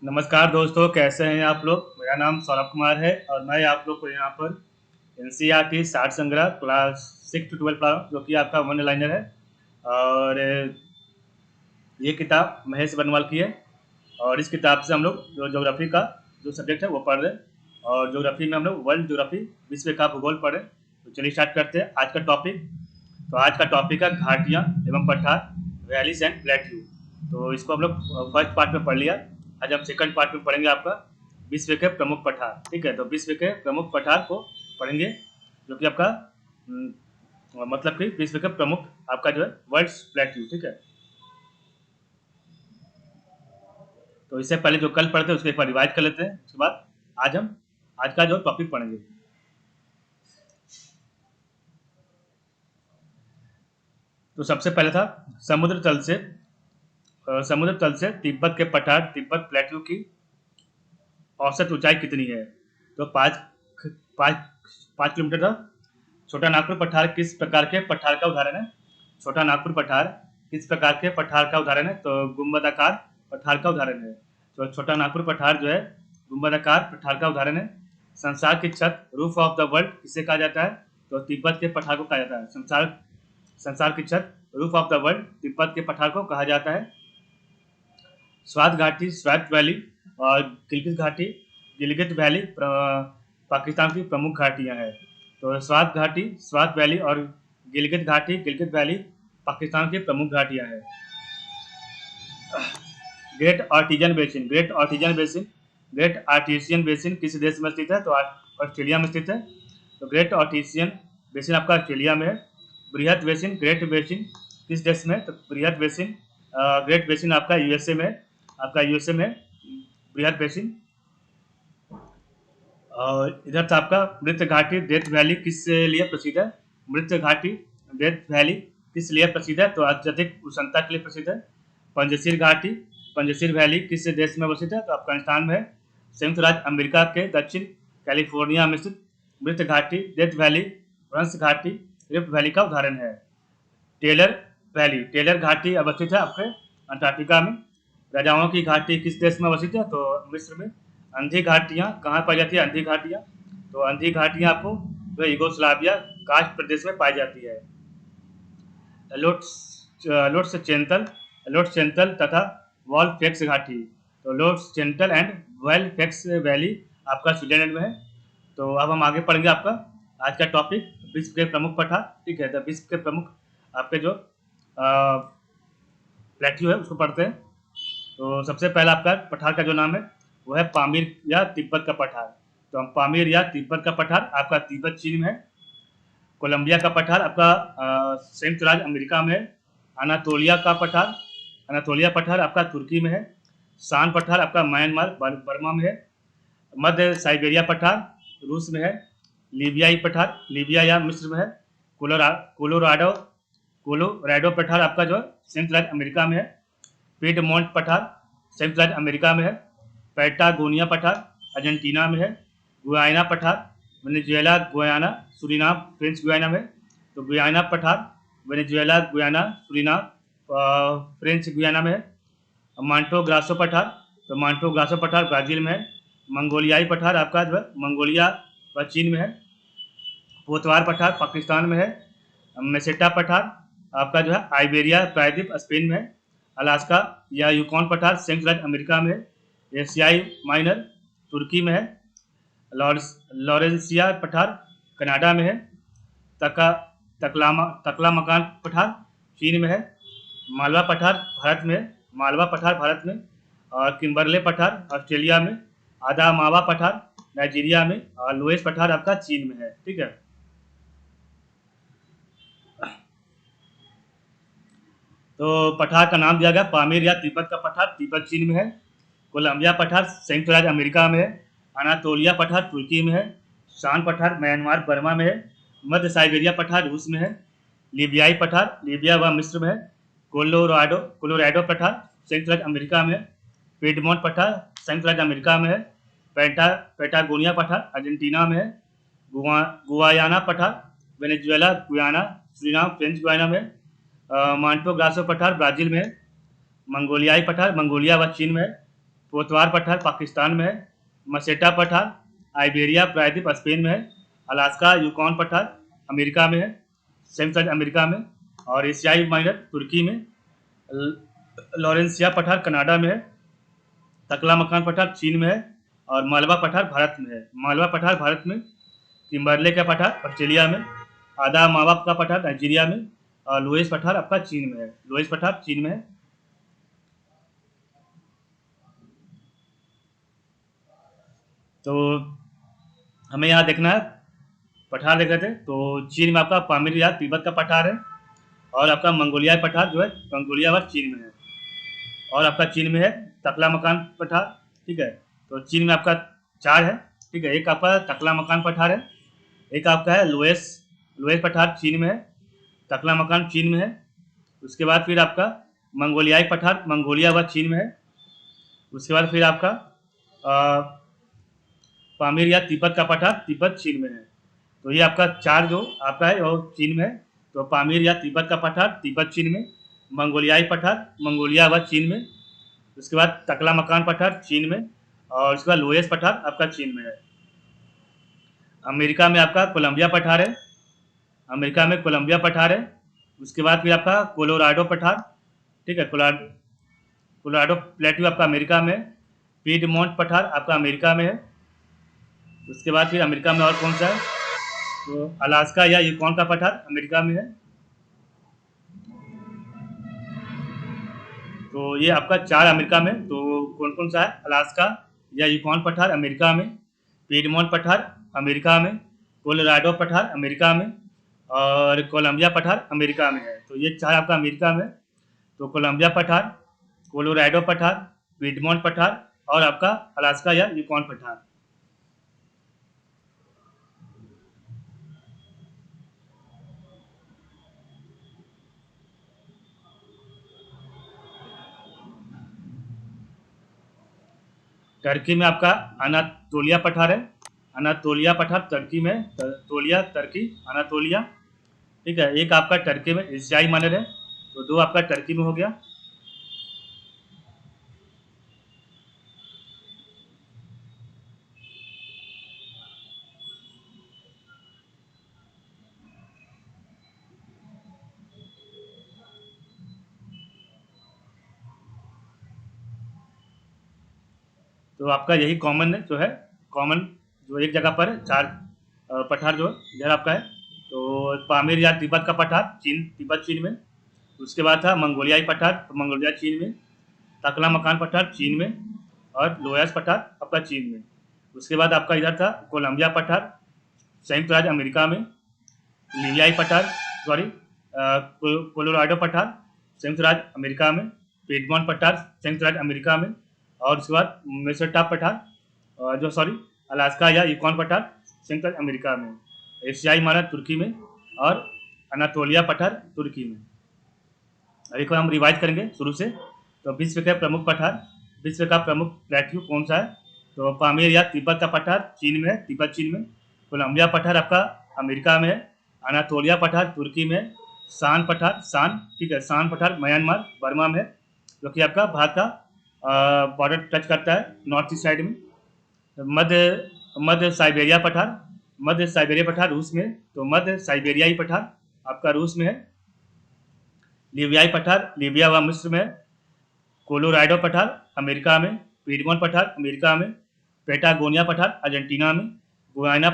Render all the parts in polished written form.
नमस्कार दोस्तों, कैसे हैं आप लोग। मेरा नाम सौरभ कुमार है और मैं आप लोग को यहाँ पर एनसीईआरटी साठ संग्रह क्लास 6 to 12 पढ़ा रहा हूँ, जो कि आपका वन लाइनर है। और ये किताब महेश बनवाल की है। और इस किताब से हम लोग जो ज्योग्राफी का जो सब्जेक्ट है वो पढ़ रहे हैं। और ज्योग्राफी में हम लोग वर्ल्ड ज्योग्राफी, विश्व का भूगोल पढ़ रहे हैं। तो चलिए स्टार्ट करते हैं आज का टॉपिक। तो आज का टॉपिक है घाटियाँ एवं पठार, वैलीज एंड प्लेट्यू। तो इसको हम लोग फर्स्ट पार्ट में पढ़ लिया। आज हम सेकंड पार्ट में पढ़ेंगे आपका विश्व के प्रमुख पठार। ठीक है, तो विश्व के प्रमुख पठार को पढ़ेंगे, जो कि आपका मतलब कि विश्व के प्रमुख आपका जो है वर्ल्ड प्लेट्यू। ठीक है, तो इससे पहले जो कल पढ़ते हैं उसको एक बार रिवाइज कर लेते हैं। उसके बाद आज हम आज का जो टॉपिक पढ़ेंगे। तो सबसे पहले था समुद्र तल से तिब्बत के पठार, तिब्बत प्लेट्यू की औसत ऊंचाई कितनी है। तो पाँच पाँच किलोमीटर था। छोटा नागपुर पठार किस प्रकार के पठार का उदाहरण है। छोटा नागपुर पठार किस प्रकार के पठार का उदाहरण है। तो गुंबदाकार पठार का उदाहरण है। तो छोटा नागपुर पठार जो है गुंबदाकार पठार का उदाहरण है। संसार की छत, रूफ ऑफ द वर्ल्ड किसे कहा जाता है। तो तिब्बत के पठार को कहा जाता है। संसार की छत, roof of the world, Tibet के पठार को कहा जाता है। स्वात घाटी, स्वैत वैली और गिलगित घाटी, गिलगित वैली पाकिस्तान की प्रमुख घाटियां हैं। तो स्वात घाटी, स्वात वैली और गिलगित घाटी, गिलगित वैली पाकिस्तान की प्रमुख घाटियां हैं। Great artesian basin, great artesian basin किस देश में स्थित है। तो ऑस्ट्रेलिया में स्थित है। तो ग्रेट आर्टिजियन बेसिन आपका ऑस्ट्रेलिया में है। बृहद बेसिन, ग्रेट बेसिन किस देश में। तो बृहद बेसिन, ग्रेट बेसिन आपका यूएसए में, बृहद बेसिन। और इधर था आपका मृत घाटी, डेथ वैली किस लिए प्रसिद्ध है। मृत घाटी, डेथ वैली किस लिए प्रसिद्ध है। तो अत्यधिक उष्णता के लिए प्रसिद्ध है। पंजशीर घाटी, पंजशीर वैली किस देश में अवस्थित है। तो अफगानिस्तान में है। संयुक्त राज्य अमेरिका के दक्षिण कैलिफोर्निया में स्थित मृत घाटी, डेथ वैली, व्रंश घाटी, रिफ्ट वैली का उदाहरण है। टेलर वैली, टेलर घाटी अवस्थित है आपके अंटार्कटिका में। राजाओं की घाटी किस देश में अवस्थित है। तो मिस्र में। अंधी घाटियाँ कहाँ पाई जाती है। अंधी घाटियाँ, तो अंधी घाटियाँ आपको जो यूगोस्लाविया कास्ट प्रदेश में पाई जाती है। लोट्स चेंतल तथा वॉलफेक्स घाटी, तो लोट्स चेंटल एंड वॉलफेक्स वैली आपका स्विट्जरलैंड में है। तो अब हम आगे पढ़ेंगे आपका आज का टॉपिक विश्व के प्रमुख पठार। ठीक है, तो विश्व के प्रमुख आपके जो प्लेट्यू है उसको पढ़ते हैं। तो सबसे पहला आपका पठार का जो नाम है वो है पामीर या तिब्बत का पठार। तो हम पामीर या तिब्बत का पठार आपका तिब्बत चीन में है। कोलंबिया का पठार आपका संयुक्त राज्य अमेरिका में है। अनातोलिया पठार आपका तुर्की में है। शान पठार आपका म्यांमार बर्मा में है। मध्य साइबेरिया पठार रूस में है। लीबियाई पठार लीबिया या मिस्र में है। कोलोराडो कोलोराडो पठार आपका जो है संयुक्त राज्य अमेरिका में है। पीडमोंट पठार संयुक्त राज्य अमेरिका में है। पैटागोनिया पठार अर्जेंटीना में है। गुयाना पठार Venezuela, Guyana, Suriname, French Guiana में। तो गुयाना पठार Venezuela, Guyana, Suriname, French Guiana में है। मांटो ग्रासो पठार, तो मांटो ग्रासो पठार ब्राजील में है। मंगोलियाई पठार आपका जो है मंगोलिया व चीन में है। पोतवार पठार पाकिस्तान में है। मेसेटा पठार आपका जो है आइबेरिया प्रायद्वीप स्पेन में है। अलास्का या यूकॉन पठार संयुक्त राज्य अमेरिका में है। एशियाई माइनर तुर्की में है। लॉरेंसिया पठार कनाडा में है। तकला मकान पठार चीन में है। मालवा पठार भारत में। और किम्बरले पठार ऑस्ट्रेलिया में। आदामावा पठार नाइजीरिया में। और लोएस पठार आपका चीन में है। ठीक है, तो पठार का नाम दिया गया पामीर या तिब्बत का पठार, तिब्बत चीन में है। कोलंबिया पठार संयुक्त राज्य अमेरिका में है। अनातोलिया पठार तुर्की में है। शान पठार म्यांमार बर्मा में है। मध्य साइबेरिया पठार रूस में है। लीबियाई पठार लीबिया व मिस्र में है। कोलोराडो पठार संयुक्त राज्य अमेरिका में है। पीडमोंट पठार संयुक्त राज्य अमेरिका में है। पैटागोनिया पठार अर्जेंटीना में है। गुआयाना पठार Venezuela, Guyana, Suriname, French Guiana में। मांटो ग्रासो पठार ब्राजील में है। मंगोलियाई पठार मंगोलिया व चीन में है। पोतवार पठार पाकिस्तान में है। मसेटा पठार आइबेरिया प्रायद्वीप स्पेन में है। अलास्का यूकॉन पठार अमेरिका में है, संयुक्त राज्य अमेरिका में। और एशियाई माइनर तुर्की में। लॉरेंसिया पठार कनाडा में है। तकला मकान पठार चीन में है। और मालवा पठार भारत में है। मालवा पठार भारत में। किम्बरले का पठार ऑस्ट्रेलिया में। आदा मावा का पठार नाइजीरिया में। और लुइस पठार आपका चीन में है। लुइस पठार चीन में है। तो हमें यहाँ देखना है, पठार देख रहे थे तो चीन में आपका पामीर या तिब्बत का पठार है। और आपका मंगोलियाई पठार जो है मंगोलिया व चीन में है। और आपका चीन में है तकला मकान पठार, ठीक है। तो चीन में आपका 4 है, ठीक है। एक आपका तकला मकान पठार है, एक आपका है लुइस पठार चीन में है, तकला मकान चीन में है। उसके बाद फिर आपका मंगोलियाई पठार मंगोलिया व चीन में है। उसके बाद फिर आपका पामीर या तिब्बत का पठार तिब्बत चीन में है। तो ये आपका 4 जो आपका है और चीन में है। तो पामीर या तिब्बत का पठार तिब्बत चीन में, मंगोलियाई पठार मंगोलिया व चीन में। उसके बाद तकला मकान पठार चीन में। और उसके बाद लोएस पठार आपका चीन में है। अमेरिका में आपका कोलंबिया पठार है, अमेरिका में कोलंबिया पठार है। उसके बाद फिर आपका कोलोराडो पठार, ठीक है। कोलोराडो प्लेट्यू आपका अमेरिका में। पीडमोंट पठार आपका अमेरिका में है। उसके बाद फिर अमेरिका में और कौन सा है, तो अलास्का या यूकॉन का पठार अमेरिका में है। तो ये आपका 4 अमेरिका में। तो कौन कौन सा है, अलास्का या यूकॉन पठार अमेरिका में, पीडमोंट पठार अमेरिका में, कोलोराडो पठार अमेरिका में और कोलंबिया पठार अमेरिका में है। तो ये 4 आपका अमेरिका में। तो कोलंबिया पठार, कोलोराडो पठार, पीडमोंट पठार और आपका अलास्का या यूकॉन पठार। टर्की में आपका अनातोलिया पठार है, अनातोलिया पठार टर्की में, तोलिया टर्की अनातोलिया, ठीक है। एक आपका टर्की में एशियाई माइनर है, तो 2 आपका टर्की में हो गया। तो आपका यही कॉमन जो है, कॉमन जो एक जगह पर 4 पठार जो इधर आपका है। तो पामीर या तिब्बत का पठार चीन, तिब्बत चीन में। उसके बाद था मंगोलियाई पठार, तो मंगोलिया चीन में। तकला मकान पठार चीन में। और लोयास पठार आपका चीन में। उसके बाद आपका इधर था कोलंबिया पठार संयुक्त राज्य अमेरिका में। लिबियाई पठार कोलोराडो पठार संयुक्त राज्य अमेरिका में। पीडमोंट पठार संयुक्त राज्य अमेरिका में। और उसके बाद मेसोटा पठार अलास्का या यूकॉन पठार संयुक्त राज्य अमेरिका में। एशियाई मानर तुर्की में। और अनातोलिया पठार तुर्की में। एक बार हम रिवाइज करेंगे शुरू से। तो विश्व के प्रमुख पठार, विश्व का प्रमुख प्लेट्यू कौन सा है, तो पामीर या तिब्बत का पठार चीन में है, तिब्बत चीन में। कोलंबिया पठार आपका अमेरिका में है। अनातोलिया पठार तुर्की में। शान पठार, ठीक है, शान पठार म्यांमार बर्मा में है, जो कि आपका भारत का बॉर्डर टच करता है नॉर्थ ईस्ट साइड में। मध्य साइबेरिया पठार रूस में, तो मध्य साइबेरियाई पठार आपका रूस में है। लीबियाई पठार लीबिया व मिस्र में है। कोलोराडो पठार अमेरिका में। पीडमोंट पठार अमेरिका में। पेटागोनिया पठार अर्जेंटीना में। गुयाना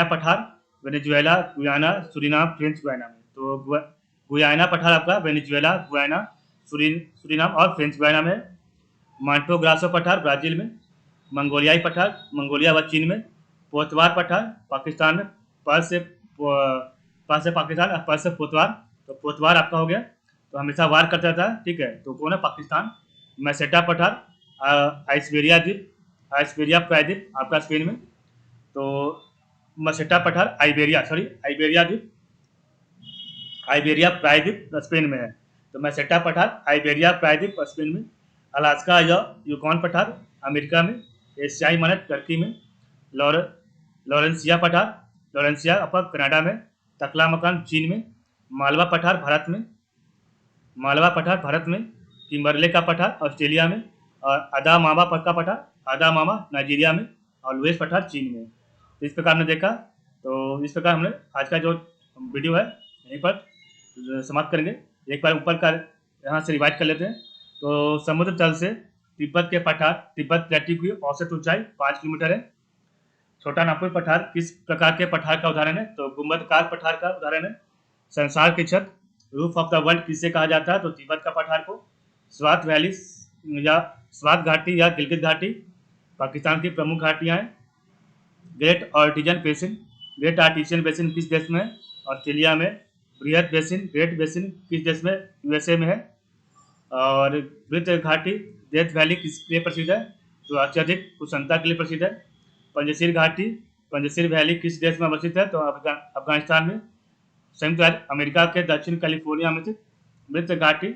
पठार Venezuela, Guyana, Suriname, French Guiana में। तो गुयाना पठार आपका वेनेजुएला, गुयाना, सुरीनाम और फ्रेंच गुयाना में। मांटो ग्रासो पठार ब्राजील में। मंगोलियाई पठार मंगोलिया व चीन में। पोतवार पठार पाकिस्तान में, पर्स से पाकिस्तान, पर्स से पोतवार, तो पोतवार आपका हो गया, तो हमेशा वार करता रहता है, ठीक है। तो कौन है, पाकिस्तान। मैसेटा पठार आइसबेरिया प्रायद्वीप आपका स्पेन में। तो मसेटा पठार आइबेरिया प्रायद्वीप स्पेन में है। तो मैसेटा पठार आइबेरिया प्रायद्वीप स्पेन में। अलास्का या यूकॉन पठार अमेरिका में। एशियाई मानर टर्की में। लॉरेंसिया आपका कनाडा में। तकला मकान चीन में। मालवा पठार भारत में। किम्बरले का पठार ऑस्ट्रेलिया में। और अदामावा का पठार, अदामावा नाइजीरिया में, और लुइस पठार चीन में। तो इस प्रकार हमने देखा। तो इस प्रकार हमने आज का जो वीडियो है यहीं पर समाप्त करेंगे। एक बार ऊपर का यहाँ से रिवाइज कर लेते हैं। तो समुद्र तल से तिब्बत के पठार, तिब्बत प्लेटू की औसत ऊंचाई 5 किलोमीटर है। छोटा नागपुर पठार किस प्रकार के पठार का उदाहरण है? तो गुंबदकार पठार का उदाहरण है। संसार की छत, रूफ ऑफ द वर्ल्ड किसे कहा जाता है? तो तिब्बत का पठार को। स्वात वैली या स्वात घाटी या गिलगित घाटी पाकिस्तान की प्रमुख घाटियां हैं। Great Artesian Basin, Great Artesian Basin किस देश में है? ऑस्ट्रेलिया में। बृहद बेसिन, ग्रेट बेसिन किस देश में? यूएसए में है। और वृत्त घाटी, डेथ वैली किस लिए प्रसिद्ध है? तो अत्यधिक कुशलता के लिए प्रसिद्ध है। पंजशीर घाटी, पंजशीर वैली किस देश में अवस्थित है? तो अफगानिस्तान में। संयुक्त राज्य अमेरिका के दक्षिण कैलिफोर्निया में स्थित वृत्त घाटी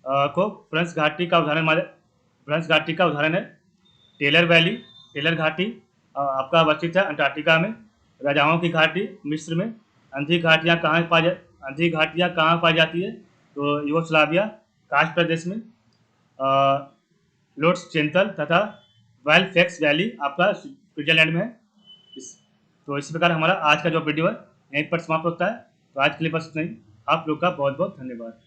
को फ्रेंच घाटी का उदाहरण है। टेलर वैली, टेलर घाटी आपका अवस्थित है अंटार्कटिका में। राजाओं की घाटी मिस्र में। अंधी घाटियाँ कहाँ पाई जाती है? तो यूगोस्लाविया, कास्ट प्रदेश में। लोट्स चेंतल तथा वेलफेक्स वैली आपका स्विट्जरलैंड में है। तो इसी प्रकार हमारा आज का जो वीडियो है यहीं पर समाप्त होता है। तो आज के लिए बस इतना ही। आप लोग का बहुत बहुत धन्यवाद।